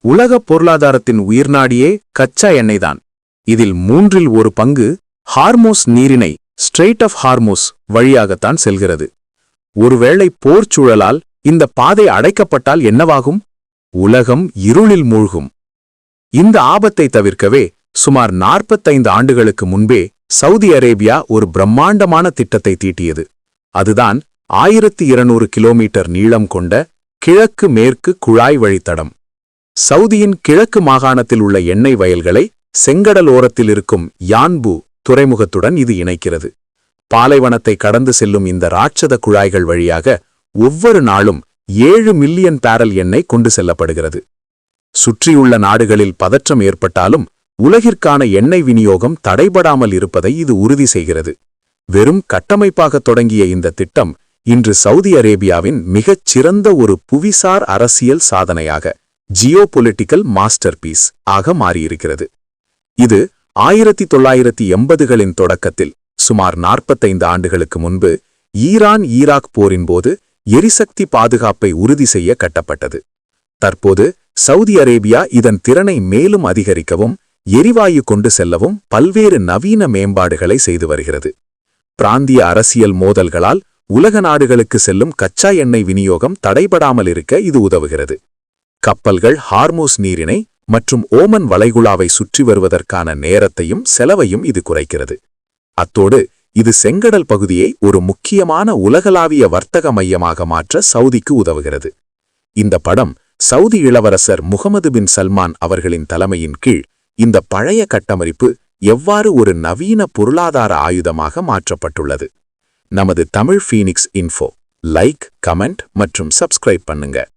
உலக பொருளாதாரத்தின் உயிர்நாடியே கச்சா எண்ணெய்தான். இதில் 1/3 ஹார்மோஸ் நீரிணை ஸ்ட்ரெய்ட் ஆஃப் ஹார்மோஸ் வழியாகத்தான் செல்கிறது. ஒருவேளை போர்ச் சூழலால் இந்த பாதை அடைக்கப்பட்டால் என்னவாகும்? உலகம் இருளில் மூழ்கும். இந்த ஆபத்தை தவிர்க்கவே சுமார் 45 ஆண்டுகளுக்கு முன்பே சவுதி அரேபியா ஒரு பிரம்மாண்டமான திட்டத்தை தீட்டியது. அதுதான் 1200 கிலோமீட்டர் நீளம் கொண்ட கிழக்கு மேற்கு குழாய் வழித்தடம். சவுதியின் கிழக்கு மாகாணத்தில் உள்ள எண்ணெய் வயல்களை செங்கடல் ஓரத்தில் இருக்கும் யான்பு துறைமுகத்துடன் இது இணைக்கிறது. பாலைவனத்தை கடந்து செல்லும் இந்த ராட்சத குழாய்கள் வழியாக ஒவ்வொரு நாளும் 7 மில்லியன் பேரல் எண்ணெய் கொண்டு செல்லப்படுகிறது. சுற்றியுள்ள நாடுகளில் பதற்றம் ஏற்பட்டாலும் உலகிற்கான எண்ணெய் விநியோகம் தடைபடாமல் இருப்பதை இது உறுதி செய்கிறது. வெறும் கட்டமைப்பாக தொடங்கிய இந்த திட்டம் இன்று சவுதி அரேபியாவின் மிகச் சிறந்த ஒரு புவிசார் அரசியல் சாதனையாக ஜியோபொலிட்டிக்கல் மாஸ்டர்பீஸ் ஆக மாறியிருக்கிறது. இது 1980களின் தொடக்கத்தில் சுமார் 45 ஆண்டுகளுக்கு முன்பு ஈரான்-ஈராக் போரின் போது எரிசக்தி பாதுகாப்பை உறுதி செய்ய கட்டப்பட்டது. தற்போது சவுதி அரேபியா இதன் திறனை மேலும் அதிகரிக்கவும் எரிவாயு கொண்டு செல்லவும் பல்வேறு நவீன மேம்பாடுகளை செய்து வருகிறது. பிராந்திய அரசியல் மோதல்களால் உலக நாடுகளுக்கு செல்லும் கச்சா எண்ணெய் விநியோகம் தடைபடாமல் இருக்க இது உதவுகிறது. கப்பல்கள் ஹார்மோஸ் நீரிணை மற்றும் ஓமன் வளைகுடாவை சுற்றி வருவதற்கான நேரத்தையும் செலவையும் இது குறைக்கிறது. அத்தோடு இது செங்கடல் பகுதியை ஒரு முக்கியமான உலகளாவிய வர்த்தக மையமாக மாற்ற சவுதிக்கு உதவுகிறது. இந்த படம் சவுதி இளவரசர் முகமது பின் சல்மான் அவர்களின் தலைமையின் கீழ் இந்த பழைய கட்டமைப்பு எவ்வாறு ஒரு நவீன பொருளாதார ஆயுதமாக மாற்றப்பட்டுள்ளது. நமது Tamil Phoenix info like, comment மற்றும் சப்ஸ்கிரைப் பண்ணுங்க.